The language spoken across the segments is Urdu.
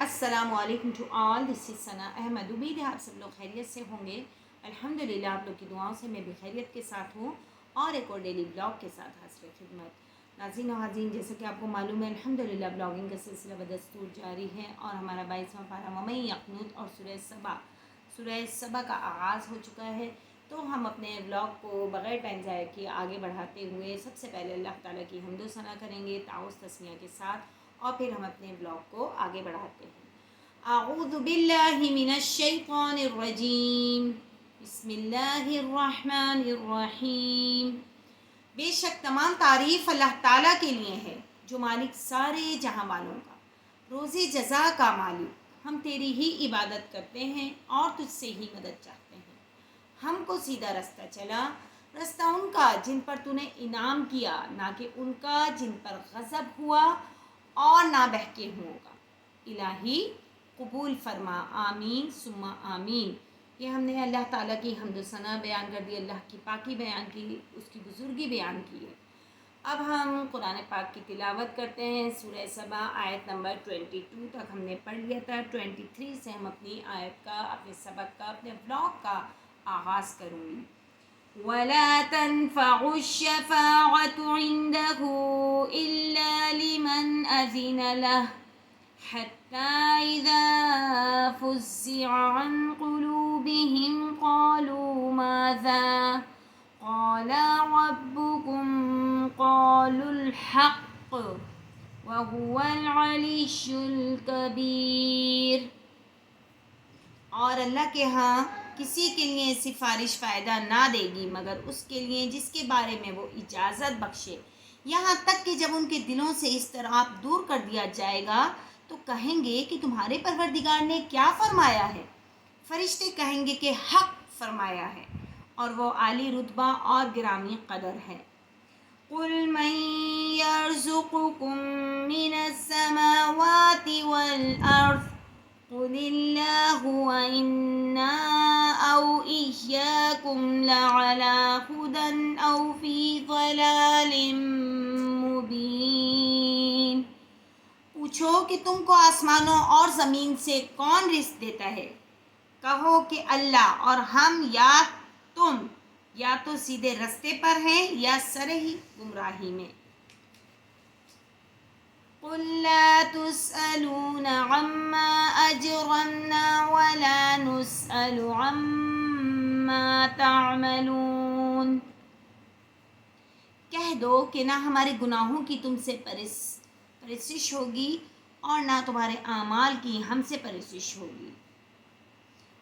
السلام علیکم ٹو آل، دس از ثنا احمد۔ امید ہے آپ سب لوگ خیریت سے ہوں گے۔ الحمدللہ آپ لوگ کی دعاؤں سے میں بھی خیریت کے ساتھ ہوں اور ایک اور ڈیلی بلاگ کے ساتھ حاضر خدمت۔ ناظرین و حاضرین، جیسا کہ آپ کو معلوم ہے الحمدللہ بلاگنگ کا سلسلہ بدستور جاری ہے اور ہمارا 22واں پارہ ومن یقنت اور سورہ سبا کا آغاز ہو چکا ہے۔ تو ہم اپنے بلاگ کو بغیر ٹائم ضائع کیے آگے بڑھاتے ہوئے سب سے پہلے اللہ تعالیٰ کی حمد و ثنا کریں گے تعوذ تسمیہ کے ساتھ، اور پھر ہم اپنے بلاگ کو آگے بڑھاتے ہیں۔ اعوذ باللہ من الشیطان الرجیم، بسم اللہ الرحمن الرحیم۔ بے شک تمام تعریف اللہ تعالیٰ کے لیے ہے جو مالک سارے جہاں والوں کا، روزی جزا کا مالک۔ ہم تیری ہی عبادت کرتے ہیں اور تجھ سے ہی مدد چاہتے ہیں۔ ہم کو سیدھا رستہ چلا، رستہ ان کا جن پر تو نے انعام کیا، نہ کہ ان کا جن پر غضب ہوا اور نہ بہکے ہوں کا۔ الہی قبول فرما، آمین ثم آمین۔ یہ ہم نے اللہ تعالیٰ کی حمد و ثنا بیان کر دی، اللہ کی پاکی بیان کی، اس کی بزرگی بیان کی ہے۔ اب ہم قرآن پاک کی تلاوت کرتے ہیں۔ سورہ سبا آیت نمبر 22 تک ہم نے پڑھ لیا تھا۔ 23 سے ہم اپنی آیت کا، اپنے سبق کا، اپنے بلاگ کا آغاز کروں گی۔ وَلَا تَنفَعُ الشَّفَاعَةُ عِندَهُ إِلَّا لِمَنْ أَذِنَ لَهُ حَتَّى إِذَا فُزِّعَ عَنْ قُلُوبِهِمْ قَالُوا مَاذَا قَالَ رَبُّكُمْ قَالُوا الْحَقَّ وَهُوَ الْعَلِيُّ الْكَبِيرُ۔ اور اللہ کے ہاں کسی کے لیے سفارش فائدہ نہ دے گی مگر اس کے لیے جس کے بارے میں وہ اجازت بخشے، یہاں تک کہ جب ان کے دلوں سے اضطراب دور کر دیا جائے گا تو کہیں گے کہ تمہارے پروردگار نے کیا فرمایا ہے؟ فرشتے کہیں گے کہ حق فرمایا ہے، اور وہ عالی رتبہ اور گرامی قدر ہے۔ قُلْ مَنْ يَرْزُقُكُم مِّنَ السَّمَاوَاتِ وَالْأَرْضِ قُلِ اللَّهُ وَإِنَّا أَوْ إِيَّاكُمْ لَعَلَىٰ هُدًى أَوْ فِي ضَلَالٍ مُّبِينٍ۔ پوچھو کہ تم کو آسمانوں اور زمین سے کون رزق دیتا ہے؟ کہو کہ اللہ، اور ہم یا تم یا تو سیدھے رستے پر ہیں یا سرہی گمراہی میں۔ قُل لَّا تُسْأَلُونَ عَمَّا أَجْرَمْنَا وَلَا نُسْأَلُ عَمَّا تَعْمَلُونَ۔ کہہ دو کہ نہ ہمارے گناہوں کی تم سے پرسش ہوگی اور نہ تمہارے اعمال کی ہم سے پرسش ہوگی۔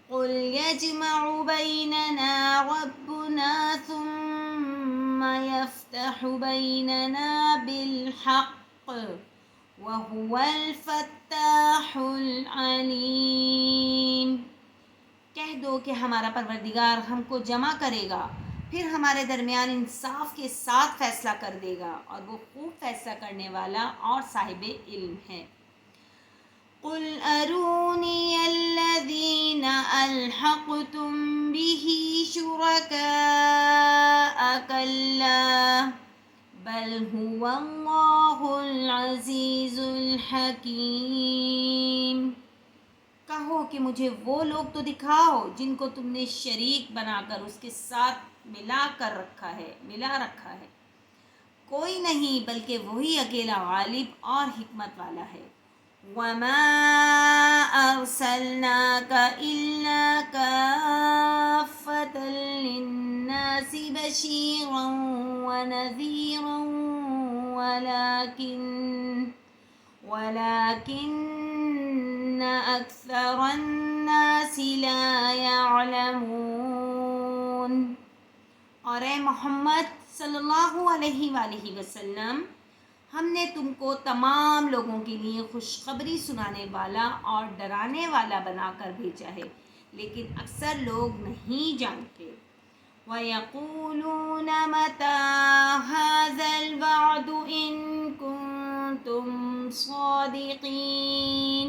قُلْ يَجْمَعُ بَيْنَنَا رَبُّنَا ثُمَّ يَفْتَحُ بَيْنَنَا بِالْحَقِّ وَهُوَ الْفَتَّاحُ الْعَلِيمُ۔ کہہ دو کہ ہمارا پروردگار ہم کو جمع کرے گا، پھر ہمارے درمیان انصاف کے ساتھ فیصلہ کر دے گا، اور وہ خوب فیصلہ کرنے والا اور صاحب علم ہے۔ قُلْ أَرُونِيَ الَّذِينَ أَلْحَقْتُم بِهِ شُرَكَاءَ كَلَّا بَلْ هُوَ اللَّهُ الْعَزِيزُ الْحَكِيمُ۔ کہو کہ مجھے وہ لوگ تو دکھاؤ جن کو تم نے شریک بنا کر اس کے ساتھ ملا رکھا ہے۔ کوئی نہیں بلکہ وہی اکیلا غالب اور حکمت والا ہے۔ وَمَا أَرْسَلْنَاكَ إِلَّا كَافَّةً لِّلنَّاسِ بَشِيرًا وَنَذِيرًا وَلَٰكِنَّ أَكْثَرَ النَّاسِ لَا يَعْلَمُونَ۔ اور اے محمد صلی اللہ علیہ وآلہ وسلم، ہم نے تم کو تمام لوگوں کے لیے خوشخبری سنانے والا اور ڈرانے والا بنا کر بھیجا ہے، لیکن اکثر لوگ نہیں جانتے۔ وَيَقُولُونَ مَتَىٰ هَٰذَا الْوَعْدُ إِن كُنتُمْ صَادِقِينَ۔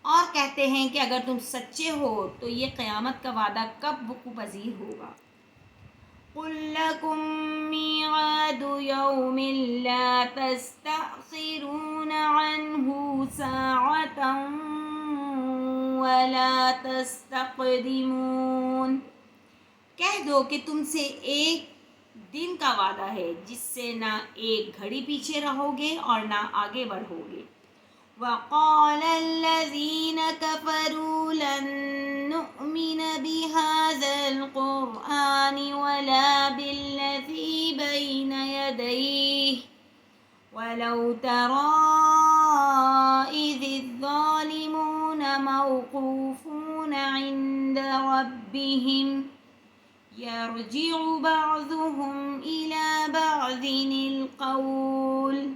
اور کہتے ہیں کہ اگر تم سچے ہو تو یہ قیامت کا وعدہ کب وقوع پذیر ہوگا؟ قُل لَّكُم مِّيعَادُ يَوْمٍ لَّا تَسْتَأْخِرُونَ عَنْهُ سَاعَةً ولا تستقدمون، کہہ دو کہ تم سے ایک دن کا وعدہ ہے جس سے نہ ایک گھڑی پیچھے رہو گے اور نہ آگے بڑھو گے۔ وقال الذين كفروا لن نؤمن بهذا القرآن ولا بالذي بين يديه ولو ترى إذ الظالمون موقوفون عند ربهم يرجع بعضهم إلى بعض القول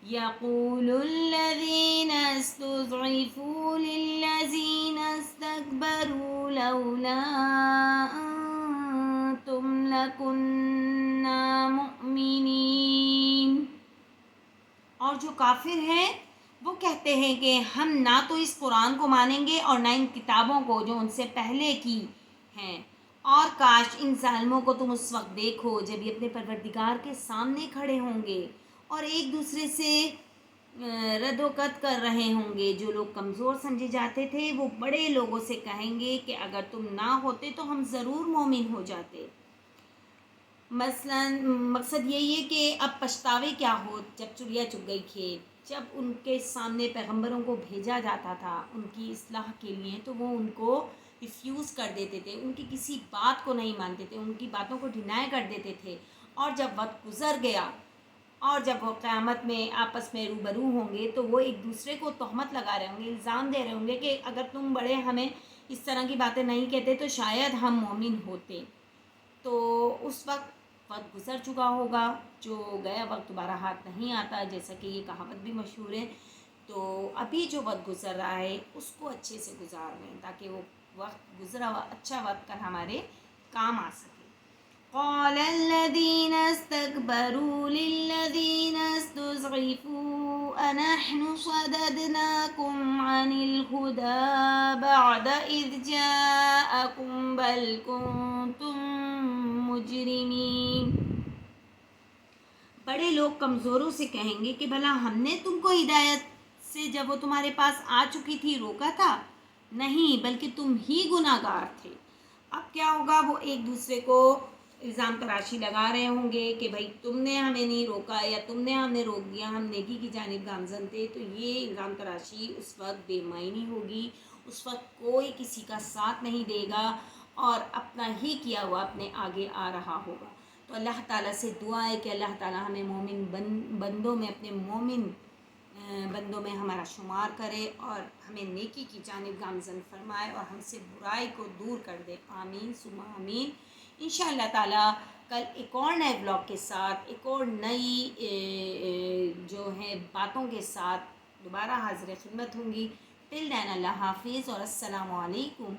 يقول الذين استضعفوا للذين استكبروا لولا أنتم لكنا مؤمنين، اور جو کافر ہیں وہ کہتے ہیں کہ ہم نہ تو اس قرآن کو مانیں گے اور نہ ان کتابوں کو جو ان سے پہلے کی ہیں، اور کاش ان ظالموں کو تم اس وقت دیکھو جب یہ اپنے پروردگار کے سامنے کھڑے ہوں گے اور ایک دوسرے سے رد و قط کر رہے ہوں گے۔ جو لوگ کمزور سمجھے جاتے تھے وہ بڑے لوگوں سے کہیں گے کہ اگر تم نہ ہوتے تو ہم ضرور مومن ہو جاتے۔ مثلا مقصد یہی ہے کہ اب پچھتاوے کیا ہو جب چڑیا چگ گئی کھیت، جب ان کے سامنے پیغمبروں کو بھیجا جاتا تھا ان کی اصلاح کے لیے تو وہ ان کو ریفیوز کر دیتے تھے، ان کی کسی بات کو نہیں مانتے تھے، ان کی باتوں کو ڈینائی کر دیتے تھے، اور جب وقت گزر گیا اور جب وہ قیامت میں آپس میں روبرو ہوں گے تو وہ ایک دوسرے کو تہمت لگا رہے ہوں گے، الزام دے رہے ہوں گے کہ اگر تم بڑے ہمیں اس طرح کی باتیں نہیں کہتے تو شاید ہم مومن ہوتے۔ تو اس وقت گزر چکا ہوگا، جو گیا وقت دوبارہ ہاتھ نہیں آتا، جیسا کہ یہ کہاوت بھی مشہور ہے۔ تو ابھی جو وقت گزر رہا ہے اس کو اچھے سے گزار لیں تاکہ وہ وقت گزرا ہوا اچھا وقت کل ہمارے کام آ سکے۔ قال الذين استكبروا للذين استضعفوا أنحن صددناكم عن الهدى بعد إذ جاءكم بل كنتم مجرمين، بڑے لوگ کمزوروں سے کہیں گے کہ بھلا ہم نے تم کو ہدایت سے جب وہ تمہارے پاس آ چکی تھی روکا تھا؟ نہیں، بلکہ تم ہی گناہ گار تھے۔ اب کیا ہوگا، وہ ایک دوسرے کو الزام تراشی لگا رہے ہوں گے کہ بھائی تم نے ہمیں نہیں روکا یا تم نے ہمیں روک دیا، ہم نیکی کی جانب گامزن تھے۔ تو یہ الزام تراشی اس وقت بے معنی ہوگی، اس وقت کوئی کسی کا ساتھ نہیں دے گا اور اپنا ہی کیا ہوا اپنے آگے آ رہا ہوگا۔ تو اللہ تعالیٰ سے دعا ہے کہ اللہ تعالیٰ ہمیں مومن بندوں میں، اپنے مومن بندوں میں ہمارا شمار کرے اور ہمیں نیکی کی جانب گامزن فرمائے اور ہم سے برائی کو دور کر دے۔ آمین ثم آمین۔ انشاءاللہ تعالیٰ کل ایک اور نئے بلاگ کے ساتھ، ایک اور نئی جو ہے باتوں کے ساتھ دوبارہ حاضر خدمت ہوں گی۔ ٹل دین اللہ حافظ اور السلام علیکم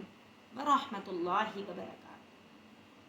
ورحمۃ اللہ وبرکاتہ۔